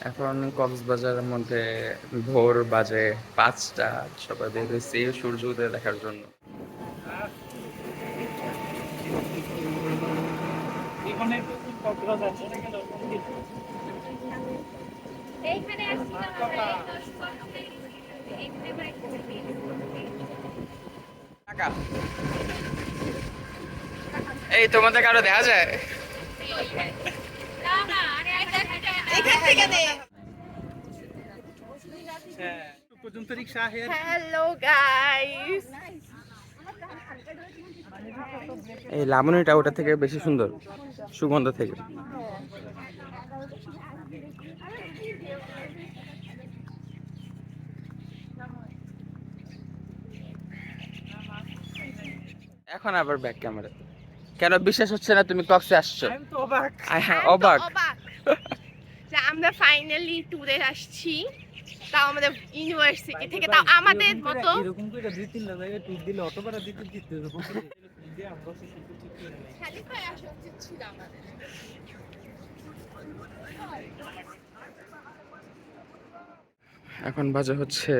এখন কক্সবাজারের মধ্যে ভোর বাজে 5টা। সবাই বের হয়েছি সূর্য উদয় দেখার জন্য। এই তোমাদের কারো দেখা যায়? হ্যালো গাইস, এই লাবণীটা ওটা থেকে বেশি সুন্দর সুগন্ধ থেকে। এখন আবার ব্যাক ক্যামেরা। কেন বিশ্বাস হচ্ছে না তুমি কক্সে আসছো? আমি তো অবাক। অবাক। যে আমরা ফাইনালি ট্যুরে আসছি, তাও আমাদের ইউনিভার্সিটি থেকে, তাও আমাদের মতো। এরকম করে দুই তিন জায়গায় ট্যুর দিলে অত বড় দিতে দিতে এরকম করে দিয়ে আমরা কিছু ঠিক করে নাই। খালি পায়ে আসা উচিত ছিল আমাদের। এখন বাজে হচ্ছে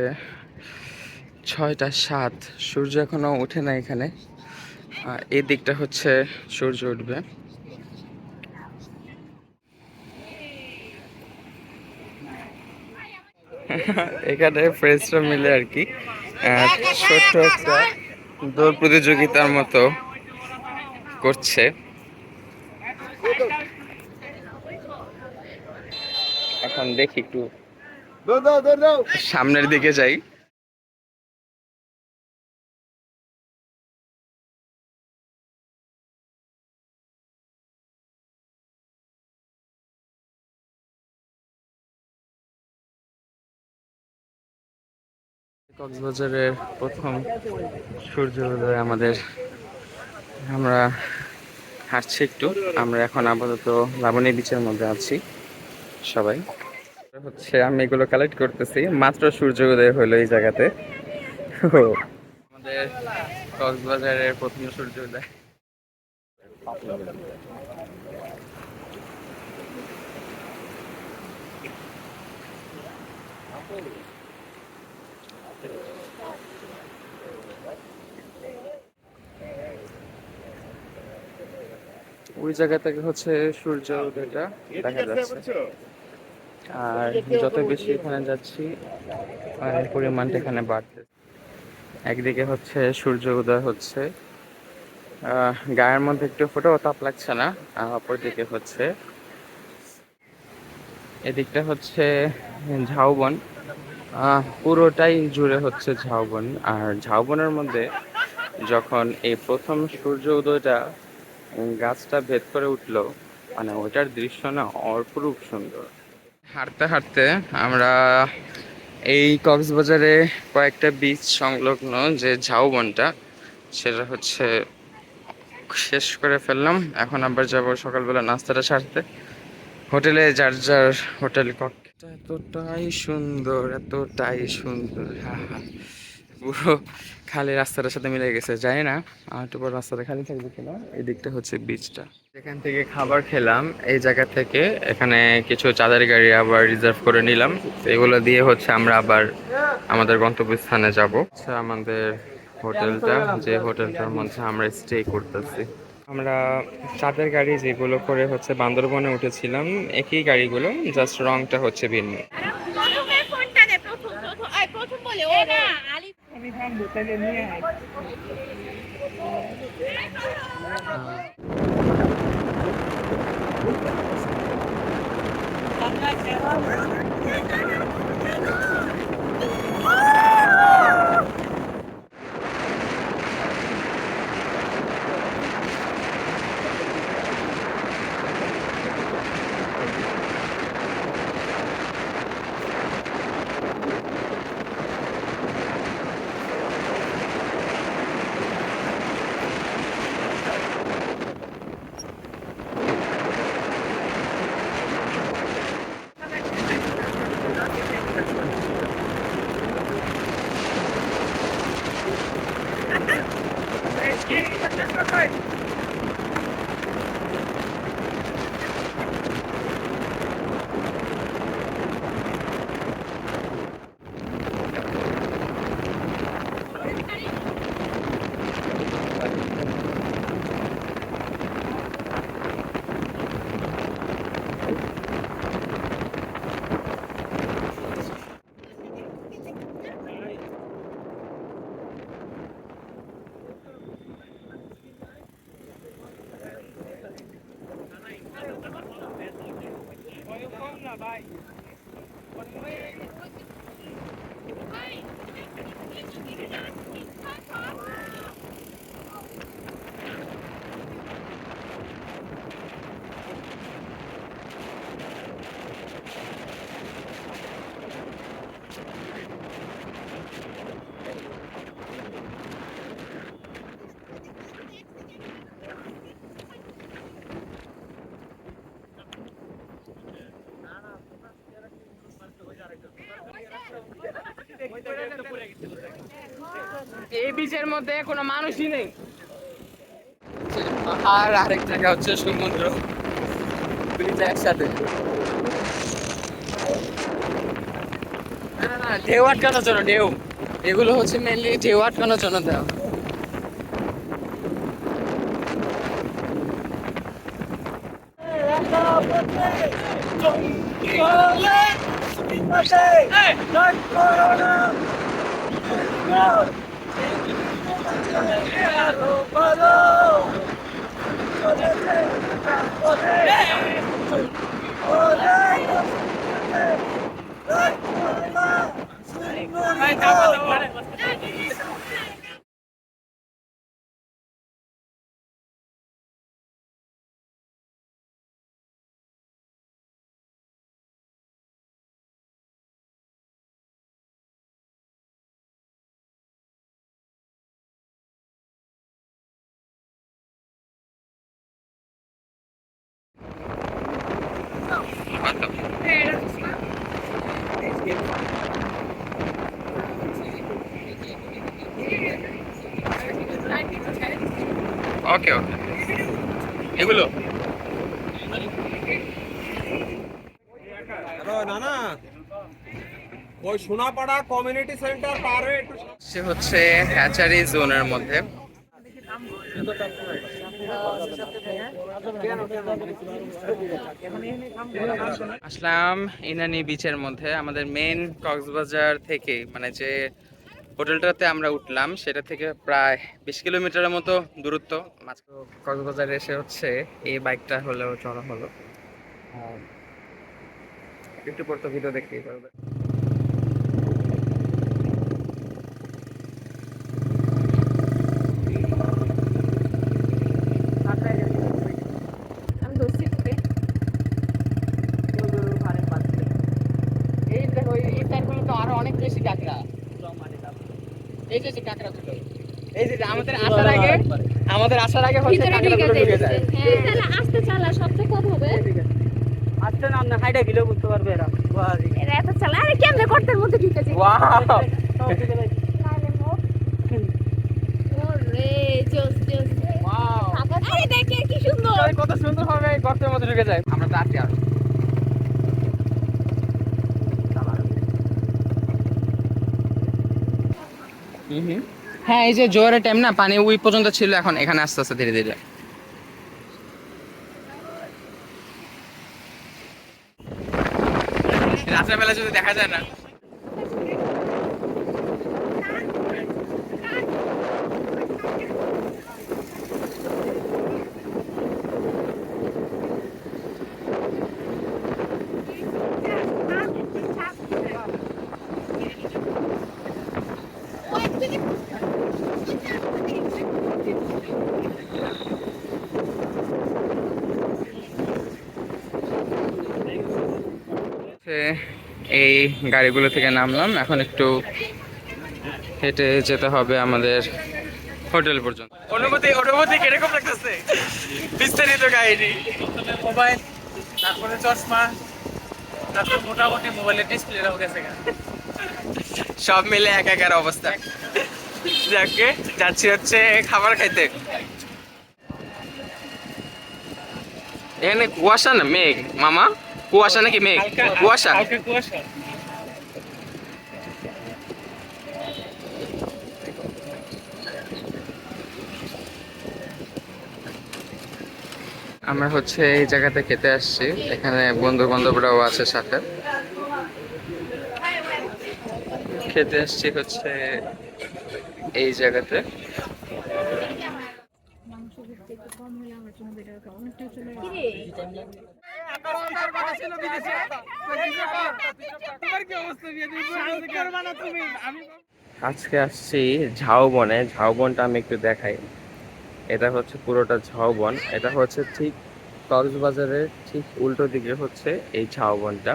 6টা 7। সূর্য এখনো ওঠে না এখানে। এই দিকটা হচ্ছে সূর্য উঠবে। এখানে ফ্রেন্ডসরা মিলে আর কি ছোট্ট একটা দৌড় প্রতিযোগিতার মতো করছে। এখন দেখি একটু সামনের দিকে যাই। কক্সবাজারের প্রথম সূর্যোদয় আমাদের। আমরা হাঁটছি একটু। আমরা এখন আপাতত লাবণী বিচের মধ্যে আছি সবাই। হচ্ছে আমি এগুলো কালেক্ট করতেছি, মাত্র সূর্যোদয় হলো এই জায়গাতে। আমাদের কক্সবাজারের প্রথম সূর্যোদয়। ওই জায়গা থেকে হচ্ছে সূর্য উদয়টা দেখা যাচ্ছে। আর যত বেশি এখানে যাচ্ছি পানির পরিমাণটা এখানে বাড়ছে। একদিকে হচ্ছে সূর্য উদয় হচ্ছে, গায়ের মধ্যে একটু ফোটাও তাপ লাগছে না। আর অপরদিকে হচ্ছে এদিকটা হচ্ছে ঝাউবন। পুরোটাই জুড়ে হচ্ছে ঝাউবন। আর ঝাউবনের মধ্যে যখন এই প্রথম সূর্য উদয়টা গাছটা ভেদ করে উঠলো, মানে ওইটার দৃশ্য না অপরূপ সুন্দর। হাঁটতে হাঁটতে আমরা এই কক্সবাজারে কয়েকটা বিচ সংলগ্ন যে ঝাউবনটা, সেটা হচ্ছে শেষ করে ফেললাম। এখন আবার যাব সকালবেলা নাস্তাটা সারতে হোটেলে। যার যার হোটেল কক্ষটা এতটাই সুন্দর, এতটাই সুন্দর। হ্যাঁ হ্যাঁ, পুরো খালি রাস্তাটার সাথে মিলে গেছে। জানি না আর একটু পর রাস্তাটা খালি থাকবে কিনা। এই দিকটা হচ্ছে বিচটা। এখান থেকে খাবার খেলাম এই জায়গা থেকে। এখানে কিছু চাঁদের গাড়ি আবার রিজার্ভ করে নিলাম। এগুলো দিয়ে হচ্ছে আমরা আবার আমাদের গন্তব্যস্থানে যাব। আচ্ছা, আমাদের হোটেলটা, যে হোটেলটার মধ্যে আমরা স্টে করতেছি। আমরা চাঁদের গাড়ি যেগুলো করে হচ্ছে বান্দরবনে উঠেছিলাম, একই গাড়িগুলো, জাস্ট রংটা হচ্ছে ভিন্ন। প্রথমের ফোনটা দে, প্রথম প্রথম আই প্রথম বলে ও না আলি। আমি খান দোকানে নিয়ে আই। এই বিচের মধ্যে কোনো মানুষই নেই। পাহাড়, আরেক জায়গা হচ্ছে সমুদ্র, দুইটা একসাথে। না, ঢেউ আটকানোর জন্য, ঢেউ এগুলো হচ্ছে মেনলি ঢেউ আটকানোর জন্য দেওয়া। ওকে ওকে, এগুলো নানা ওই সোনাপাড়া কমিউনিটি সেন্টার পার হয়ে একটু সে হচ্ছে হ্যাচারি জোনের মধ্যে। আসলাম ইনানি বিচের মধ্যে। আমাদের মেন কক্সবাজার থেকে, মানে যে হোটেলটাতে আমরা উঠলাম সেটা থেকে প্রায় 20 কিলোমিটারের মতো দূরত্ব। কক্সবাজারে এসে হচ্ছে এই বাইকটা হলেও চলা হলো। একটু পর তো ভিডিও দেখতেই পারবে। আমি ধরছি তোকে। এই দেখো এই সাইডগুলো তো আরো অনেক বেশি কাঁকড়া। এই যে কাঁকড়াগুলো, এই যে আমাদের আসার আগে হচ্ছে ভিতরে কাঁকড়াগুলো ঢুকে যায়। তুই তাহলে আস্তে চালা, সবচেয়ে কম হবে। আচ্ছা না না হাইডা গিলেও বুঝতে পারবে এরা এরা এত চালা, আরে কেমনে গর্তের মধ্যে ঢুকেছে। ওয়াও, ওরে জোস জোস। ওয়াও, আরে দেখে কি সুন্দর। কত সুন্দর ভাবে গর্তের মধ্যে ঢুকে যায়। আমরা তো আছি আর হ্যাঁ, এই যে জোয়ারের টাইম না, পানি ওই পর্যন্ত ছিল, এখন এখানে আস্তে আস্তে ধীরে ধীরে। রাতের বেলা যদি দেখা যায় না। এই গাড়িগুলো থেকে নামলাম, এখন একটু হেঁটে যেতে হবে আমাদের হোটেল পর্যন্ত। অনুভূতি অনুভূতি কিরকম লাগতেছে? বিস্তারিত কাহিনী। মোবাইল, তারপরে চশমা, তারপর মোটামুটি মোবাইলের ডিসপ্লেটাও গেছে গা। সব মিলে একাকার অবস্থা। যাকে যাচ্ছি হচ্ছে খাবার খাইতে। এখানে কুয়াশা না মেঘ মামা? কুয়াশা নাকি মেঘ? কুয়াশা। কালকে কুয়াশা। আমরা হচ্ছে এই জায়গাতে খেতে আসছি, এখানে বন্ধু বান্ধবরাও আছে সাথে। খেতে আসছি হচ্ছে এই জায়গাতে। কিরে আজকে আসছি ঝাউবনে। ঝাউবনটা আমি একটু দেখাই। এটা হচ্ছে পুরোটা ঝাউবন। এটা হচ্ছে ঠিক কক্সবাজারের ঠিক উল্টো দিকে হচ্ছে এই ঝাউবনটা।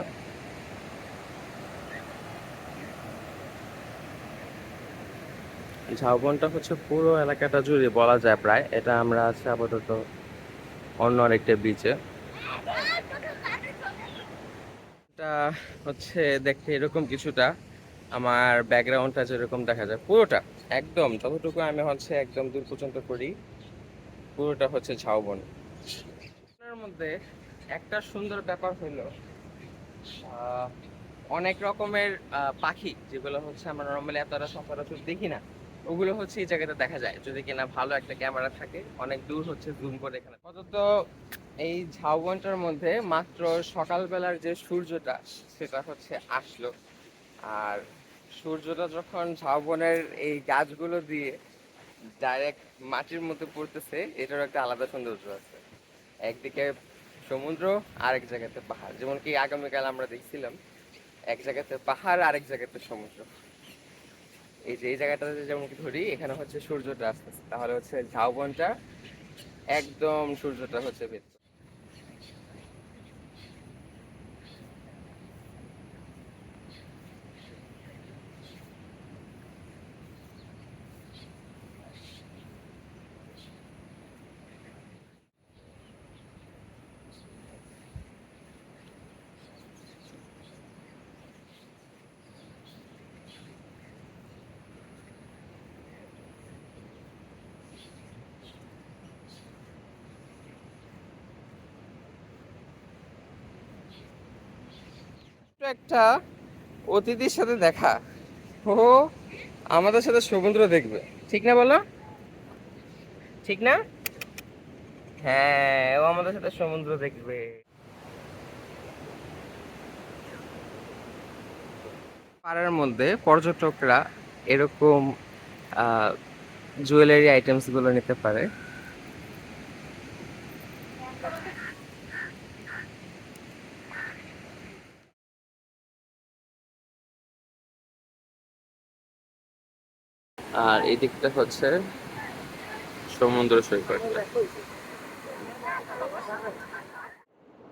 ঝাউবনটা হচ্ছে পুরো এলাকাটা জুড়ে বলা যায় প্রায়। এটা আমরা আছি আপাতত অন্য আরেকটা বিচে। এটা হচ্ছে দেখতে এরকম কিছুটা। আমার ব্যাকগ্রাউন্ডটা যেরকম দেখা যায় পুরোটা একদম যতটুকু আমি হচ্ছে একদম দূর পর্যন্ত করি পুরোটা হচ্ছে ঝাউবন। এর মধ্যে একটা সুন্দর ব্যাপার হলো আহ, অনেক রকমের পাখি যেগুলো হচ্ছে আমরা নর্মালি এতটা সচরাচর দেখি না, ওগুলো হচ্ছে এই জায়গাতে দেখা যায় যদি কিনা ভালো একটা ক্যামেরা থাকে। অনেক দূর হচ্ছে জুম করে এখানে অন্তত এই ঝাউবনটার মধ্যে মাত্র সকালবেলার যে সূর্যটা সেটা হচ্ছে আসলো। আর সূর্যটা যখন ঝাউবনের এই গাছগুলো দিয়ে ডাইরেক্ট মাটির মধ্যে পড়তেছে, এটার একটা আলাদা সৌন্দর্য আছে। একদিকে সমুদ্র, আরেক জায়গাতে পাহাড়। যেমন কি আগামীকাল আমরা দেখছিলাম এক জায়গাতে পাহাড়, আরেক জায়গাতে সমুদ্র। এই যে এই জায়গাটাতে যেমন কি ধরি এখানে হচ্ছে সূর্যটা আসতেছে, তাহলে হচ্ছে ঝাউবনটা একদম সূর্যটা হচ্ছে ভেতর। একটা অতিথির সাথে দেখা, ও আমাদের সাথে সমুদ্র দেখবে, ঠিক না বলো? ঠিক না? হ্যাঁ, ও আমাদের সাথে সমুদ্র দেখবে। পাড়ার মধ্যে পর্যটকরা এরকম জুয়েলারি আইটেমস গুলো নিতে পারে। আর এই দিকটা হচ্ছে সমুদ্র সৈকত।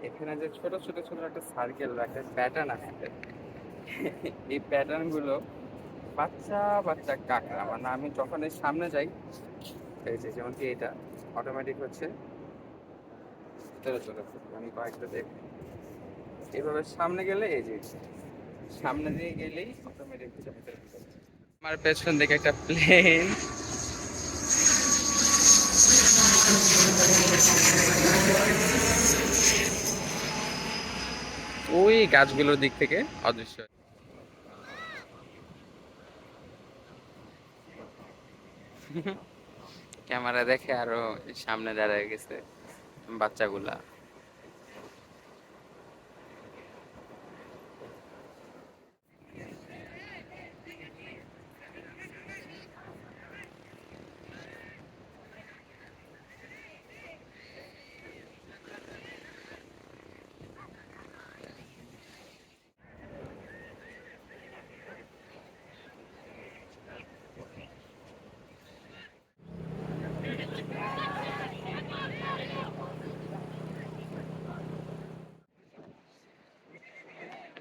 এখানে যে ছোট ছোট ছোট একটা সার্কেল একটা প্যাটার্ন আছে, এই প্যাটার্ন গুলো বাচ্চা বাচ্চা কাঁকড়া। মানে আমি যখন এর সামনে যাই, এই যে যেমন কি এটা অটোমেটিক হচ্ছে ভিতরে চলে আসে। আমি কয়েকটা দেখ এইভাবে সামনে গেলে এই যে সামনে দিয়ে গেলেই অটোমেটিক ভিতরে চলে আসে। আমার পেছন দিকে একটা প্লেন, ওই গাছগুলোর দিক থেকে অদৃশ্য। ক্যামেরা দেখে আরো সামনে দাঁড়ায় গেছে বাচ্চাগুলা।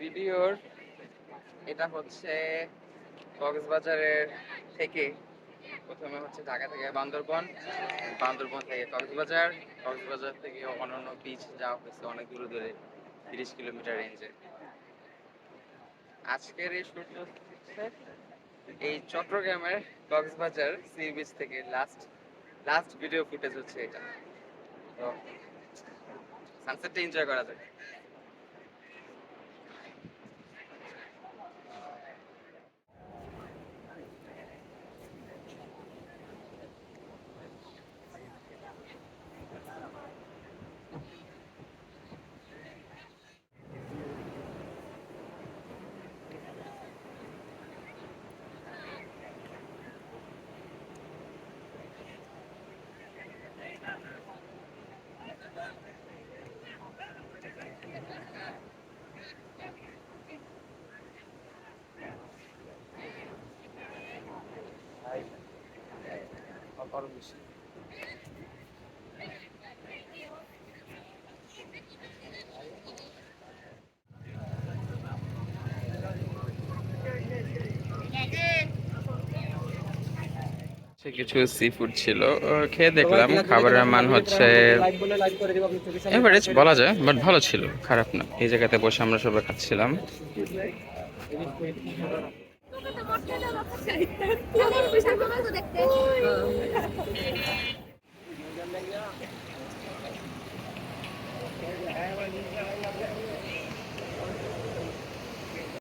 ভিডিওর এটা হচ্ছে কক্সবাজারের থেকে, প্রথমে হচ্ছে ঢাকা থেকে বান্দরবন, বান্দরবন থেকে কক্সবাজার, কক্সবাজার থেকে অন্যান্য বিচ যাওয়া হয়েছে অনেক দূরে দূরে, 30 কিলোমিটার রেঞ্জে। আজকের এই শুটটা হচ্ছে এই চট্টগ্রামের কক্সবাজার সি বিচ থেকে লাস্ট লাস্ট ভিডিও ফুটেজ হচ্ছে এটা। তো সানসেটটা এনজয় করা যায়। আরো বেশি। সে কিছু সি ফুড ছিল, খেয়ে দেখলাম। খাবারের মান হচ্ছে লাইভ বলে লাইভ করে দিব আপনি চোখের সামনে। এভারেজ বলা যায়, বাট ভালো ছিল, খারাপ না। এই জায়গাতে বসে আমরা সবাই খাচ্ছিলাম।